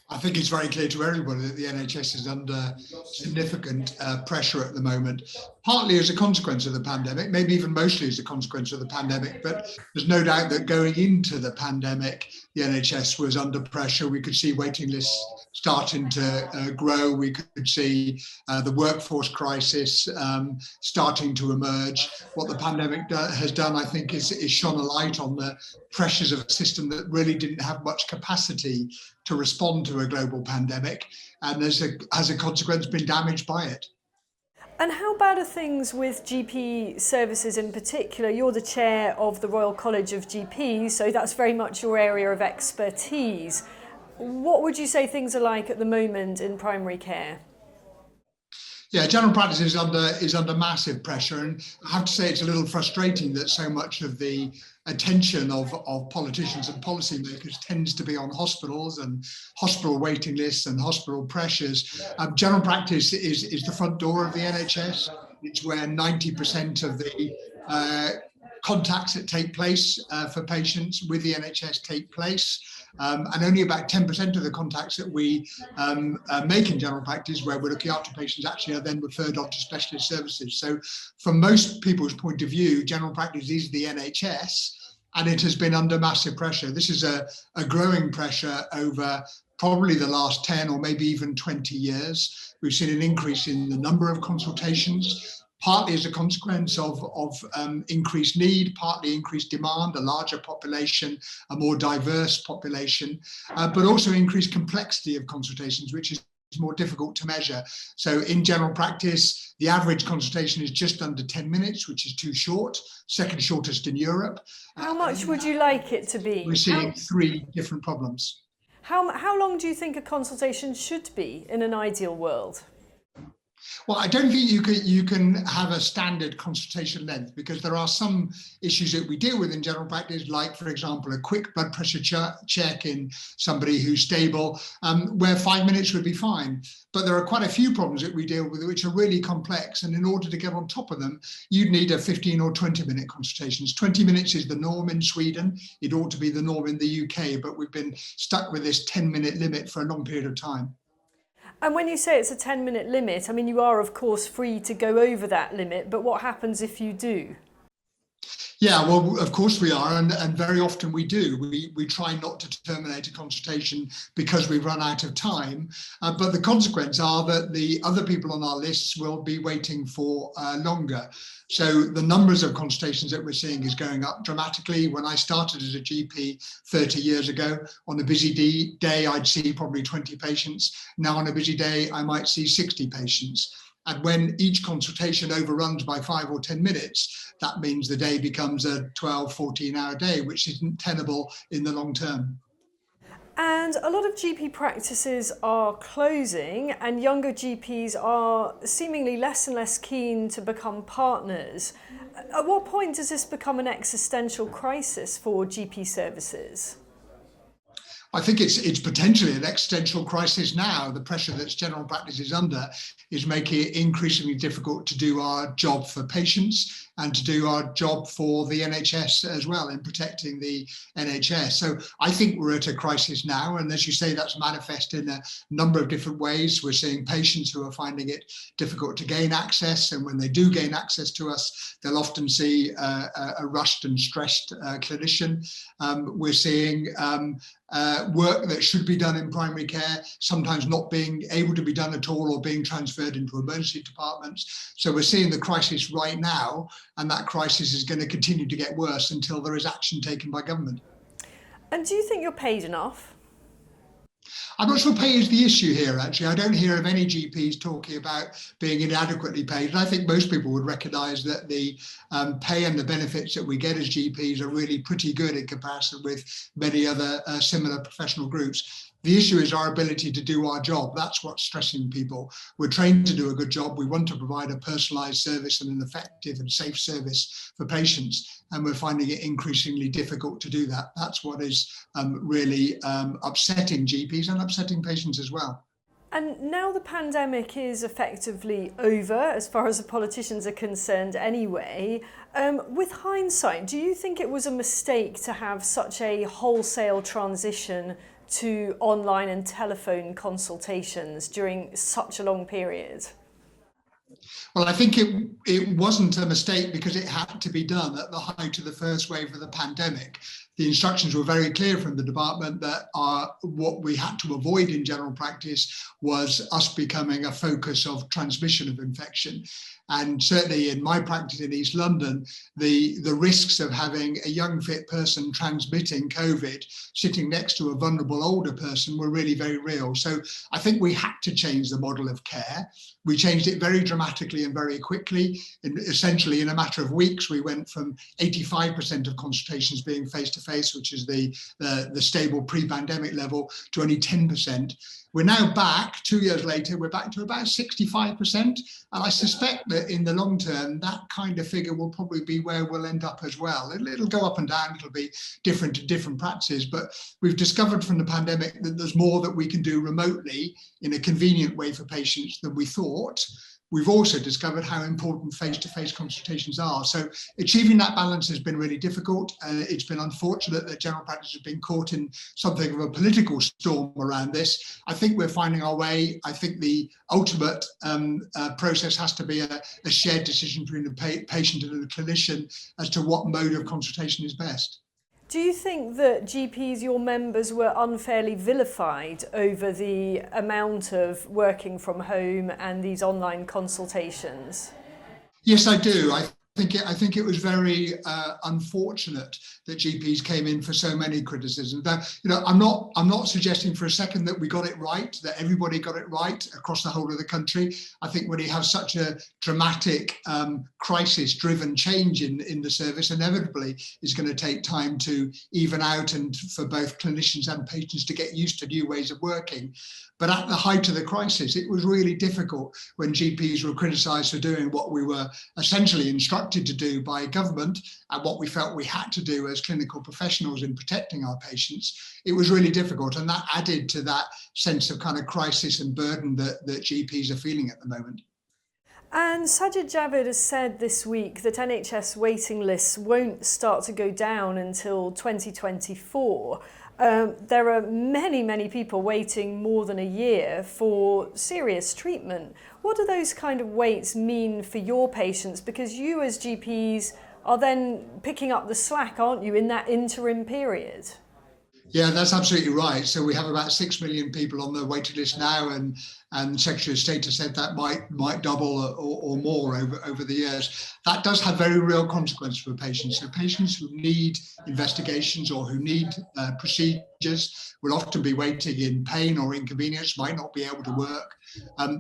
I think it's very clear to everybody that the NHS is under significant pressure at the moment, partly as a consequence of the pandemic, maybe even mostly as a consequence of the pandemic. But there's no doubt that going into the pandemic, the NHS was under pressure. We could see waiting lists starting to grow. We could see the workforce crisis starting to emerge. What the pandemic has done, I think, is shone a light on the pressures of a system that really didn't have much capacity to respond to a global pandemic, and as a consequence been damaged by it. And how bad are things with GP services in particular? You're the chair of the Royal College of GPs, so that's very much your area of expertise. What would you say things are like at the moment in primary care? Yeah, general practice is under massive pressure, and I have to say it's a little frustrating that so much of the attention of politicians and policymakers tends to be on hospitals and hospital waiting lists and hospital pressures. General practice is the front door of the NHS. It's where 90% of the contacts that take place for patients with the NHS take place. And only about 10% of the contacts that we make in general practice where we're looking after patients actually are then referred on to specialist services. So from most people's point of view, general practice is the NHS, and it has been under massive pressure. This is a growing pressure over probably the last 10 or maybe even 20 years. We've seen an increase in the number of consultations, partly as a consequence of increased need, partly increased demand, a larger population, a more diverse population, but also increased complexity of consultations, which is more difficult to measure. So in general practice, the average consultation is just under 10 minutes, which is too short, second shortest in Europe. How much would you like it to be? We're seeing three different problems. How long do you think a consultation should be in an ideal world? Well, I don't think you can have a standard consultation length, because there are some issues that we deal with in general practice, like, for example, a quick blood pressure check in somebody who's stable, where 5 minutes would be fine. But there are quite a few problems that we deal with which are really complex, and in order to get on top of them, you'd need a 15 or 20-minute consultations. 20 minutes is the norm in Sweden. It ought to be the norm in the UK, but we've been stuck with this 10-minute limit for a long period of time. And when you say it's a 10-minute limit, I mean, you are, of course, free to go over that limit, but what happens if you do? Yeah, well, of course we are, and very often we do. We try not to terminate a consultation because we've run out of time, but the consequence are that the other people on our lists will be waiting for longer. So the numbers of consultations that we're seeing is going up dramatically. When I started as a GP 30 years ago, on a busy day, I'd see probably 20 patients. Now on a busy day, I might see 60 patients. And when each consultation overruns by 5 or 10 minutes, that means the day becomes a 12, 14-hour day, which isn't tenable in the long term. And a lot of GP practices are closing, and younger GPs are seemingly less and less keen to become partners. At what point does this become an existential crisis for GP services? I think it's potentially an existential crisis now. The pressure that general practice is under is making it increasingly difficult to do our job for patients and to do our job for the NHS as well, in protecting the NHS. So I think we're at a crisis now, and as you say, that's manifest in a number of different ways. We're seeing patients who are finding it difficult to gain access, and when they do gain access to us, they'll often see a rushed and stressed clinician. We're seeing work that should be done in primary care sometimes not being able to be done at all, or being transferred into emergency departments. So we're seeing the crisis right now, and that crisis is going to continue to get worse until there is action taken by government. And do you think you're paid enough? I'm not sure pay is the issue here, actually. I don't hear of any GPs talking about being inadequately paid. And I think most people would recognise that the pay and the benefits that we get as GPs are really pretty good in comparison with many other similar professional groups. The issue is our ability to do our job. That's what's stressing people. We're trained to do a good job. We want to provide a personalised service and an effective and safe service for patients, and we're finding it increasingly difficult to do that. That's what is really upsetting GPs and upsetting patients as well. And now the pandemic is effectively over, as far as the politicians are concerned anyway. With hindsight, do you think it was a mistake to have such a wholesale transition to online and telephone consultations during such a long period? Well, I think it wasn't a mistake because it had to be done at the height of the first wave of the pandemic. The instructions were very clear from the department that what we had to avoid in general practice was us becoming a focus of transmission of infection. And certainly in my practice in East London, the risks of having a young fit person transmitting COVID sitting next to a vulnerable older person were really very real. So I think we had to change the model of care. We changed it very dramatically and very quickly. Essentially in a matter of weeks, we went from 85% of consultations being face-to-face, which is the stable pre-pandemic level, to only 10%. We're now back, 2 years later, we're back to about 65%. And I suspect that in the long term, that kind of figure will probably be where we'll end up as well. It'll go up and down, it'll be different to different practices, but we've discovered from the pandemic that there's more that we can do remotely in a convenient way for patients than we thought. We've also discovered how important face-to-face consultations are. So achieving that balance has been really difficult. It's been unfortunate that general practice has been caught in something of a political storm around this. I think we're finding our way. I think the ultimate process has to be a shared decision between the patient and the clinician as to what mode of consultation is best. Do you think that GPs, your members, were unfairly vilified over the amount of working from home and these online consultations? Yes, I do. I think it was very unfortunate that GPs came in for so many criticisms. Now, I'm not suggesting for a second that we got it right, that everybody got it right across the whole of the country. I think when you have such a dramatic crisis-driven change in the service, inevitably it's going to take time to even out and for both clinicians and patients to get used to new ways of working. But at the height of the crisis, it was really difficult when GPs were criticised for doing what we were essentially instructed to do by government and what we felt we had to do as clinical professionals in protecting our patients. It was really difficult, and that added to that sense of kind of crisis and burden that GPs are feeling at the moment. And Sajid Javid has said this week that NHS waiting lists won't start to go down until 2024. There are many people waiting more than a year for serious treatment. What do those kind of waits mean for your patients? Because you as GPs are then picking up the slack, aren't you, in that interim period? Yeah, that's absolutely right. So we have about 6 million people on the waiting list now, and Secretary of State has said that might double or more over the years. That does have very real consequences for patients. So patients who need investigations or who need procedures will often be waiting in pain or inconvenience, might not be able to work.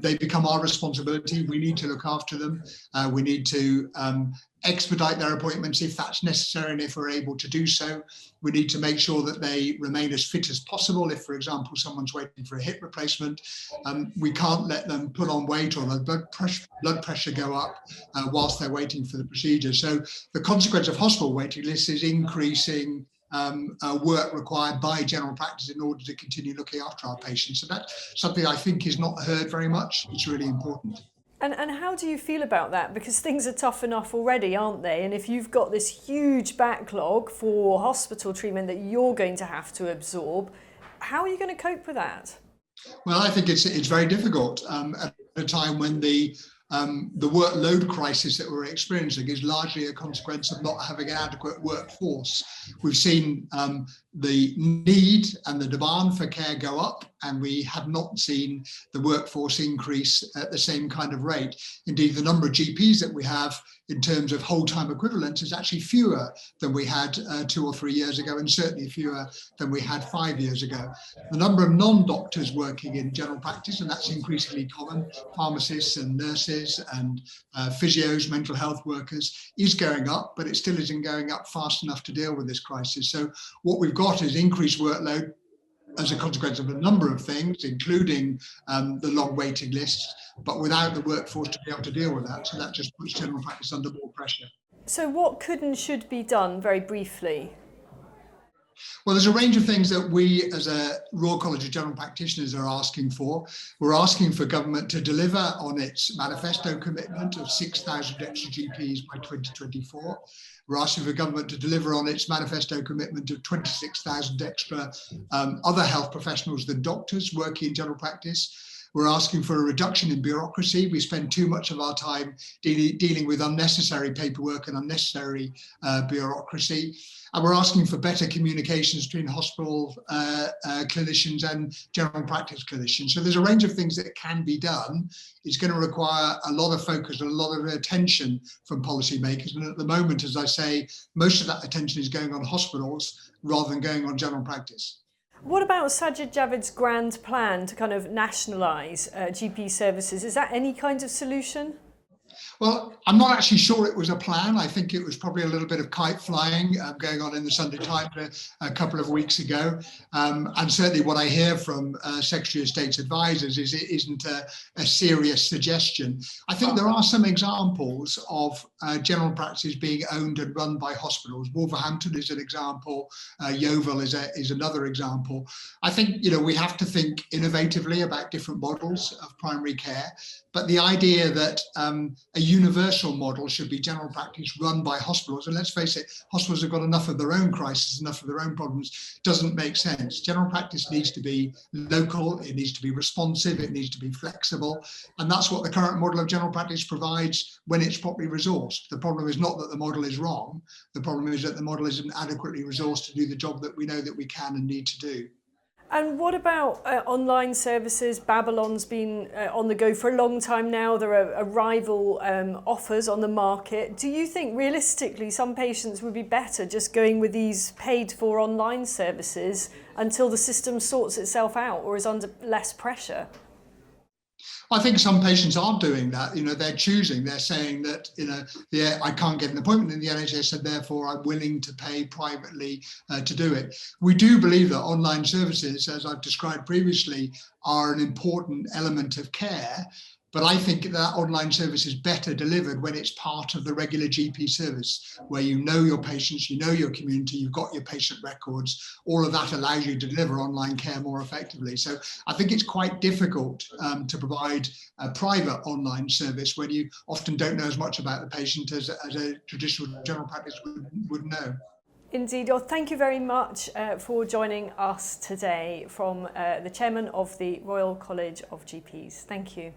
They become our responsibility. We need to look after them. We need to expedite their appointments if that's necessary, and if we're able to do so. We need to make sure that they remain as fit as possible. If, for example, someone's waiting for a hip replacement, we can't let them put on weight or their blood pressure go up whilst they're waiting for the procedure. So the consequence of hospital waiting lists is increasing work required by general practice in order to continue looking after our patients. So that's something I think is not heard very much. It's really important. And how do you feel about that? Because things are tough enough already, aren't they? And if you've got this huge backlog for hospital treatment that you're going to have to absorb, how are you going to cope with that? Well, I think it's very difficult at a time when the workload crisis that we're experiencing is largely a consequence of not having an adequate workforce. We've seen the need and the demand for care go up, and we have not seen the workforce increase at the same kind of rate. Indeed, the number of GPs that we have in terms of whole-time equivalents is actually fewer than we had 2 or 3 years ago, and certainly fewer than we had 5 years ago. The number of non-doctors working in general practice, and that's increasingly common, pharmacists and nurses and physios, mental health workers, is going up, but it still isn't going up fast enough to deal with this crisis. So what we've got is increased workload as a consequence of a number of things, including the long waiting lists, but without the workforce to be able to deal with that. So that just puts general practice under more pressure. So what could and should be done, very briefly? Well, there's a range of things that we as a Royal College of General Practitioners are asking for. We're asking for government to deliver on its manifesto commitment of 6,000 extra GPs by 2024. We're asking for government to deliver on its manifesto commitment of 26,000 extra other health professionals than doctors working in general practice. We're asking for a reduction in bureaucracy. We spend too much of our time dealing with unnecessary paperwork and unnecessary bureaucracy. And we're asking for better communications between hospital clinicians and general practice clinicians. So there's a range of things that can be done. It's going to require a lot of focus and a lot of attention from policymakers. And at the moment, as I say, most of that attention is going on hospitals rather than going on general practice. What about Sajid Javid's grand plan to kind of nationalise GP services? Is that any kind of solution? Well, I'm not actually sure it was a plan. I think it was probably a little bit of kite flying going on in the Sunday Times a couple of weeks ago. And certainly what I hear from Secretary of State's advisors is it isn't a serious suggestion. I think there are some examples of general practices being owned and run by hospitals. Wolverhampton is an example. Yeovil is another example. I think, we have to think innovatively about different models of primary care. But the idea that a universal model should be general practice run by hospitals, and let's face it, hospitals have got enough of their own crises, enough of their own problems, doesn't make sense. General practice needs to be local, it needs to be responsive, it needs to be flexible, and that's what the current model of general practice provides when it's properly resourced. The problem is not that the model is wrong, the problem is that the model isn't adequately resourced to do the job that we know that we can and need to do. And what about online services? Babylon's been on the go for a long time now. There are rival offers on the market. Do you think realistically some patients would be better just going with these paid for online services until the system sorts itself out or is under less pressure? I think some patients are doing that. They're choosing. They're saying that, I can't get an appointment in the NHS and therefore I'm willing to pay privately to do it. We do believe that online services, as I've described previously, are an important element of care. But I think that online service is better delivered when it's part of the regular GP service, where you know your patients, you know your community, you've got your patient records. All of that allows you to deliver online care more effectively. So I think it's quite difficult to provide a private online service when you often don't know as much about the patient as a traditional general practice would know. Indeed. Well, thank you very much for joining us today from the chairman of the Royal College of GPs. Thank you.